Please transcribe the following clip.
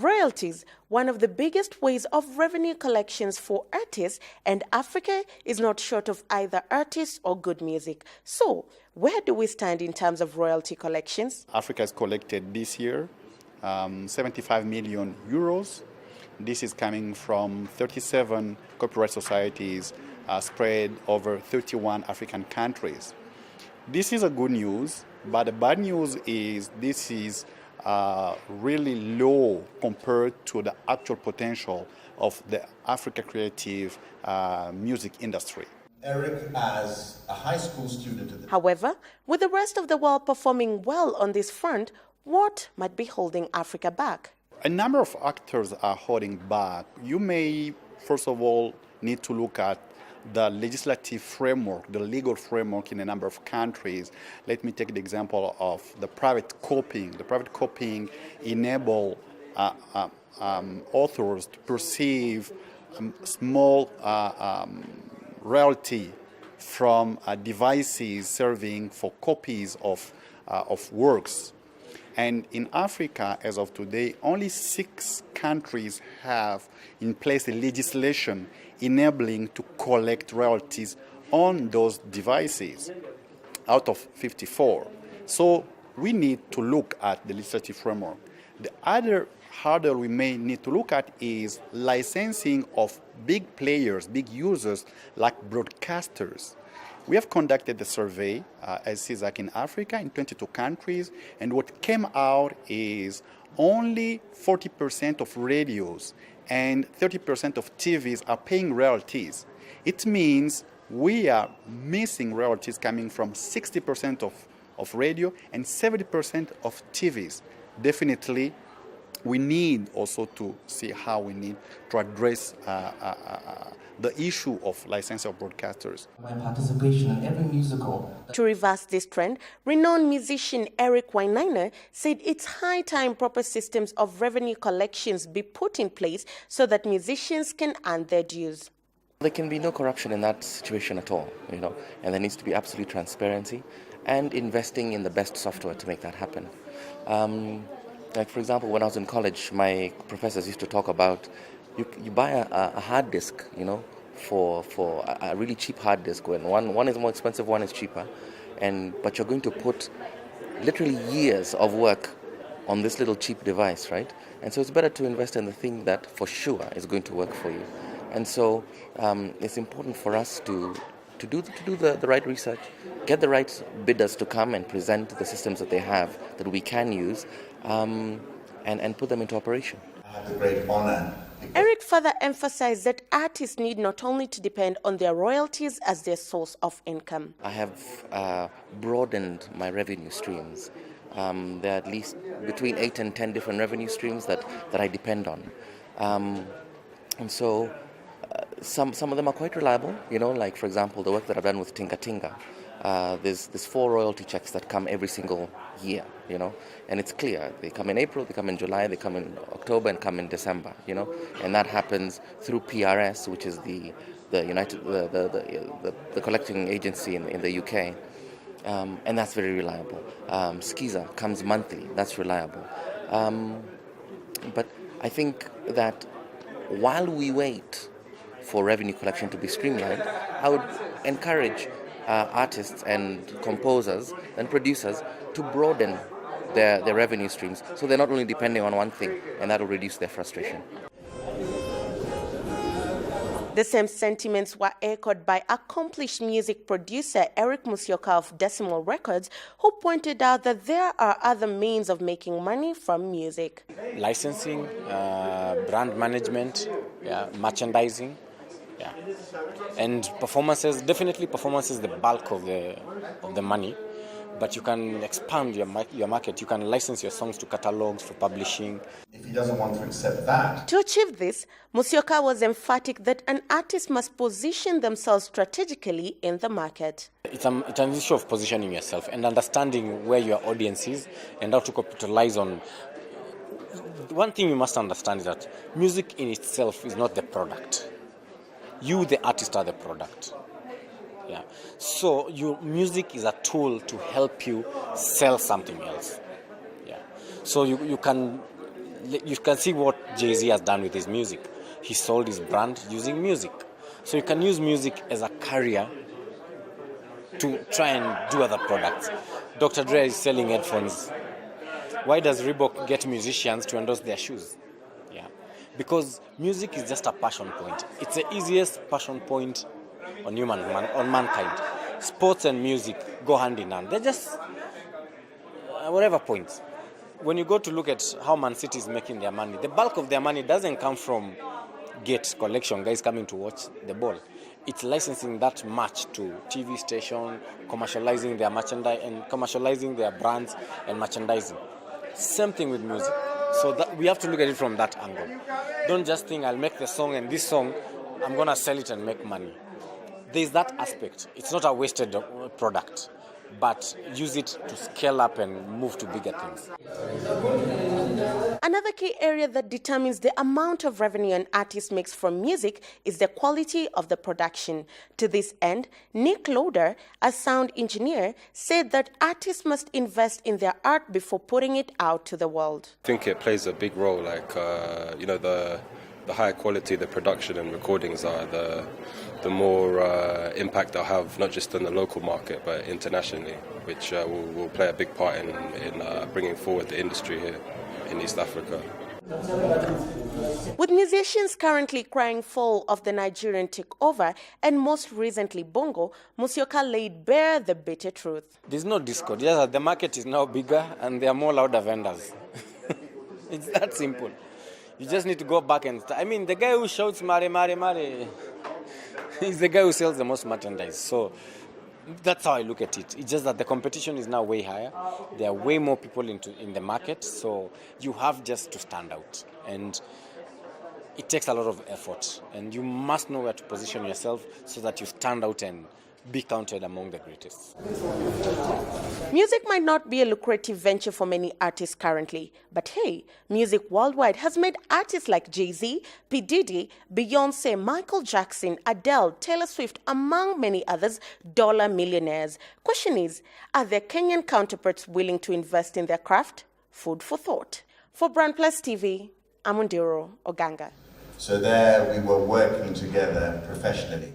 Royalties, one of the biggest ways of revenue collections for artists, and Africa is not short of either artists or good music. So, where do we stand in terms of royalty collections? Africa has collected this year 75 million euros. This is coming from 37 copyright societies spread over 31 African countries. This is a good news, but the bad news is this is really low compared to the actual potential of the Africa creative music industry. Eric, as a high school student... However, with the rest of the world performing well on this front, what might be holding Africa back? A number of actors are holding back. You may, first of all, need to look at the legislative framework, the legal framework in a number of countries. Let me take the example of the private copying. The private copying enable authors to perceive small royalty from devices serving for copies of works. And in Africa, as of today, only 6 countries have in place a legislation enabling to collect royalties on those devices out of 54. So we need to look at the legislative framework. The other hurdle we may need to look at is licensing of big players, big users like broadcasters. We have conducted a survey as CISAC in Africa in 22 countries, and what came out is only 40% of radios and 30% of TVs are paying royalties. It means we are missing royalties coming from 60% of radio and 70% of TVs. Definitely, we need also to see how we need to address the issue of licensing of broadcasters. My participation in every musical. To reverse this trend, renowned musician Eric Wainaina said it's high time proper systems of revenue collections be put in place so that musicians can earn their dues. There can be no corruption in that situation at all, and there needs to be absolute transparency and investing in the best software to make that happen. Like, for example, when I was in college, my professors used to talk about you buy a hard disk, for a really cheap hard disk. When one is more expensive, one is cheaper, but you're going to put literally years of work on this little cheap device, right? And so it's better to invest in the thing that for sure is going to work for you. And so it's important for us to do the right research, get the right bidders to come and present the systems that they have that we can use, and put them into operation. I have the great honor. Eric further emphasized that artists need not only to depend on their royalties as their source of income. I have broadened my revenue streams. There are at least between 8 and 10 different revenue streams that I depend on. And so some of them are quite reliable, like, for example, the work that I've done with Tinga Tinga. There's 4 royalty checks that come every single year, and it's clear. They come in April, they come in July, they come in October, and come in December, and that happens through PRS, which is the collecting agency in the UK, and that's very reliable. Skiza comes monthly, that's reliable. But I think that while we wait for revenue collection to be streamlined, I would encourage artists and composers and producers to broaden their revenue streams so they're not only depending on one thing, and that will reduce their frustration. The same sentiments were echoed by accomplished music producer Eric Musyoka of Decimal Records, who pointed out that there are other means of making money from music. Licensing, brand management, merchandising. Yeah. And performances, definitely performance is the bulk of the money, but you can expand your market. You can license your songs to catalogs for publishing. If he doesn't want to accept that. To achieve this, Musyoka was emphatic that an artist must position themselves strategically in the market. It's an issue of positioning yourself and understanding where your audience is and how to capitalize on. One thing you must understand is that music in itself is not the product. You, the artist, are the product. Yeah. So your music is a tool to help you sell something else. Yeah. So you can You can see what Jay-Z has done with his music. He sold his brand using music. So you can use music as a carrier to try and do other products. Dr. Dre is selling headphones. Why does Reebok get musicians to endorse their shoes? Yeah, because music is just a passion point. It's the easiest passion point on mankind. Sports and music go hand in hand. They're just whatever points. When you go to look at how Man City is making their money, the bulk of their money doesn't come from gate collection, guys coming to watch the ball. It's licensing that match to TV station, commercializing their merchandise and commercializing their brands and merchandising. Same thing with music. So that we have to look at it from that angle. Don't just think I'll make the song and this song, I'm gonna sell it and make money. There's that aspect. It's not a wasted product, but use it to scale up and move to bigger things. Another key area that determines the amount of revenue an artist makes from music is the quality of the production. To this end, Nick Loader, a sound engineer, said that artists must invest in their art before putting it out to the world. I think it plays a big role, the higher quality the production and recordings are, the more impact they'll have, not just in the local market, but internationally, which will play a big part in bringing forward the industry here in East Africa. With musicians currently crying foul of the Nigerian takeover and most recently Bongo, Musyoka laid bare the bitter truth. There's no discord. Yes, the market is now bigger and there are more louder vendors. It's that simple. You just need to go back and the guy who shouts Mare, Mare, Mare is the guy who sells the most merchandise. So that's how I look at it. It's just that the competition is now way higher. There are way more people in the market, so you have just to stand out. And it takes a lot of effort. And you must know where to position yourself so that you stand out and be counted among the greatest. Music might not be a lucrative venture for many artists currently, but hey, music worldwide has made artists like Jay-Z, P. Diddy, Beyonce, Michael Jackson, Adele, Taylor Swift, among many others, dollar millionaires. Question is, are their Kenyan counterparts willing to invest in their craft? Food for thought. For Brand Plus TV, I'm Undiro Oganga. So there we were working together professionally.